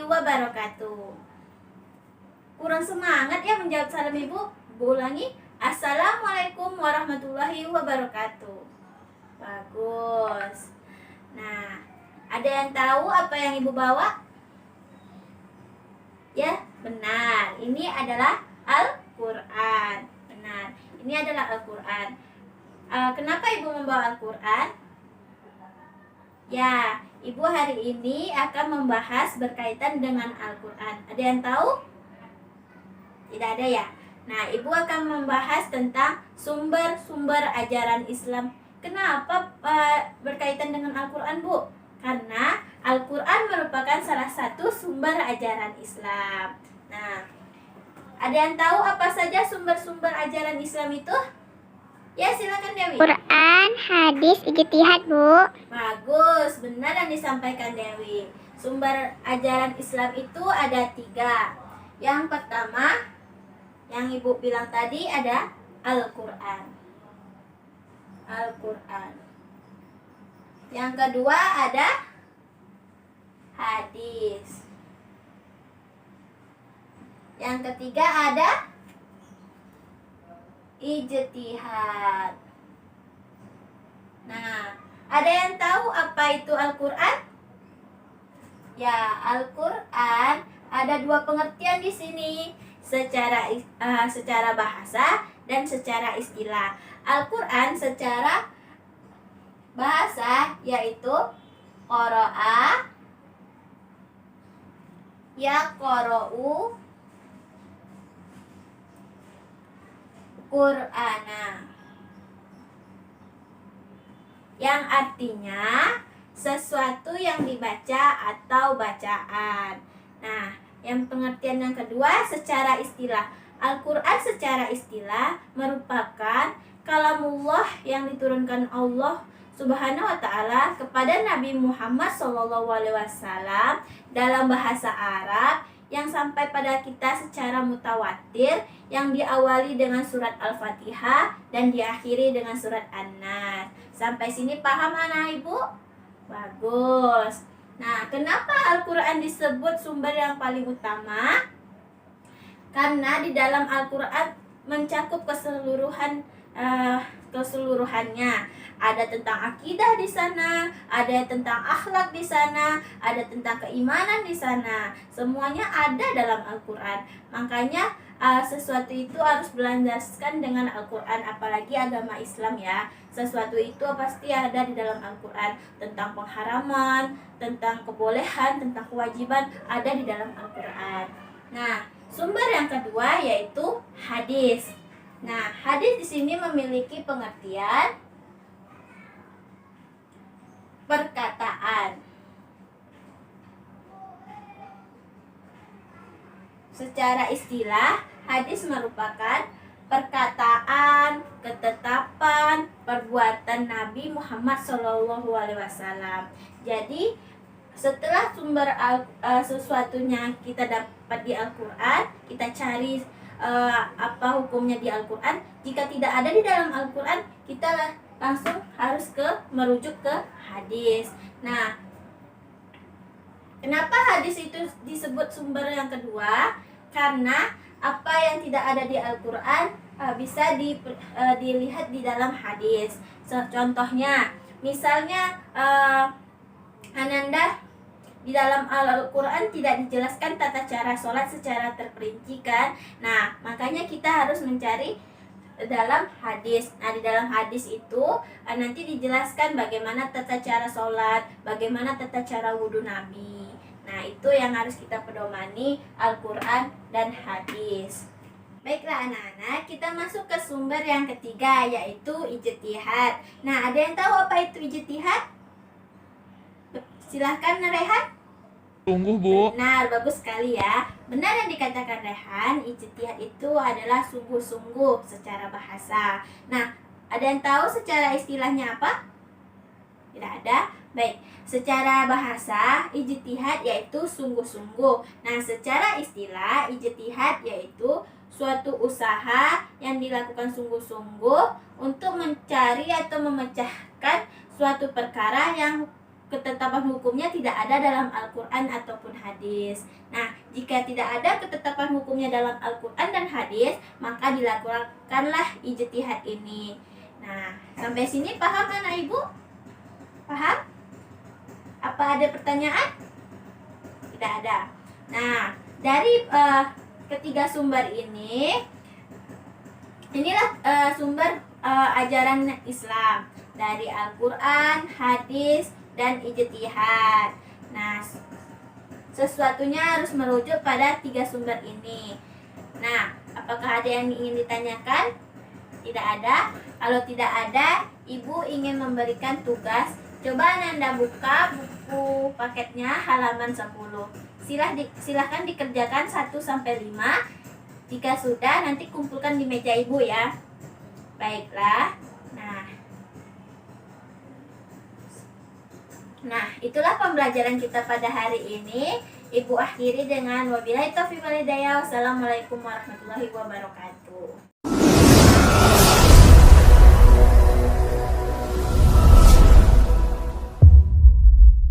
wabarakatuh. Kurang semangat ya menjawab salam Ibu? Bu ulangi. Assalamualaikum warahmatullahi wabarakatuh. Bagus. Nah, ada yang tahu apa yang Ibu bawa? Ya, benar. Ini adalah Al-Quran. Benar. Ini adalah Al-Quran. Kenapa Ibu membawa Al-Quran? Ya, Ibu hari ini akan membahas berkaitan dengan Al-Quran. Ada yang tahu? Tidak ada ya? Nah, Ibu akan membahas tentang sumber-sumber ajaran Islam. Kenapa berkaitan dengan Al-Quran, Bu? Karena Al-Quran merupakan salah satu sumber ajaran Islam. Nah, ada yang tahu apa saja sumber-sumber ajaran Islam itu? Ya, silakan Dewi. Quran, hadis, ijtihad, Bu. Bagus, benar yang disampaikan Dewi. Sumber ajaran Islam itu ada 3. Yang pertama, yang Ibu bilang tadi ada Al-Quran. Al-Quran. Yang kedua ada hadis. Yang ketiga ada ijtihad. Nah, ada yang tahu apa itu Al-Quran? Ya, Al-Quran ada 2 pengertian di sini, secara bahasa dan secara istilah. Al-Quran secara bahasa yaitu qara'a, yaqra'u, Qur'ana, yang artinya sesuatu yang dibaca atau bacaan. Nah, yang pengertian yang kedua secara istilah. Al-Quran secara istilah merupakan kalamullah yang diturunkan Allah Subhanahu wa ta'ala kepada Nabi Muhammad SAW dalam bahasa Arab yang sampai pada kita secara mutawatir, yang diawali dengan surat Al-Fatihah dan diakhiri dengan surat An-Nas. Sampai sini paham anak Ibu? Bagus. Nah, kenapa Al-Quran disebut sumber yang paling utama? Karena di dalam Al-Quran mencakup keseluruhannya. Ada tentang akidah di sana, ada tentang akhlak di sana, ada tentang keimanan di sana. Semuanya ada dalam Al-Quran. Makanya sesuatu itu harus berlandaskan dengan Al-Quran, apalagi agama Islam ya. Sesuatu itu pasti ada di dalam Al-Quran. Tentang pengharaman, tentang kebolehan, tentang kewajiban ada di dalam Al-Quran. Nah, sumber yang kedua yaitu hadis. Nah, hadis di sini memiliki pengertian perkataan. Secara istilah, hadis merupakan perkataan, ketetapan, perbuatan Nabi Muhammad SAW. Jadi, setelah sumber sesuatunya kita dapat di Al-Quran, kita cari apa hukumnya di Al-Quran. Jika tidak ada di dalam Al-Quran, kita langsung harus merujuk ke hadis. Nah, kenapa hadis itu disebut sumber yang kedua? Karena apa yang tidak ada di Al-Quran bisa dilihat di dalam hadis. Contohnya, misalnya Ananda, di dalam Al-Quran tidak dijelaskan tata cara sholat secara terperinci kan. Nah, makanya kita harus mencari dalam hadis. Nah, di dalam hadis itu nanti dijelaskan bagaimana tata cara sholat, bagaimana tata cara wudhu Nabi. Nah, itu yang harus kita pedomani Al-Quran dan hadis. Baiklah anak-anak, kita masuk ke sumber yang ketiga yaitu ijtihad. Nah, ada yang tahu apa itu ijtihad? Silahkan Rehan. Tunggu, Bu. Benar, bagus sekali ya. Benar yang dikatakan Rehan, ijtihad itu adalah sungguh-sungguh secara bahasa. Nah, ada yang tahu secara istilahnya apa? Tidak ada? Baik, secara bahasa, ijtihad yaitu sungguh-sungguh. Nah, secara istilah, ijtihad yaitu suatu usaha yang dilakukan sungguh-sungguh untuk mencari atau memecahkan suatu perkara yang ketetapan hukumnya tidak ada dalam Al-Quran ataupun hadis. Nah, jika tidak ada ketetapan hukumnya dalam Al-Quran dan hadis, maka dilakukanlah ijtihad ini. Nah, sampai sini paham anak ibu? Paham? Apa ada pertanyaan? Tidak ada. Nah, dari ketiga sumber ini, inilah sumber ajaran Islam dari Al-Quran, hadis, dan ijtihad. Nah, sesuatunya harus merujuk pada tiga sumber ini. Nah, apakah ada yang ingin ditanyakan? Tidak ada. Kalau tidak ada, ibu ingin memberikan tugas. Coba Anda buka buku paketnya halaman 10. Silahkan dikerjakan 1-5. Jika sudah, nanti kumpulkan di meja ibu ya. Baiklah. Nah, itulah pembelajaran kita pada hari ini. Ibu akhiri dengan wabillahi taufiq wal hidayah. Wassalamualaikum warahmatullahi wabarakatuh.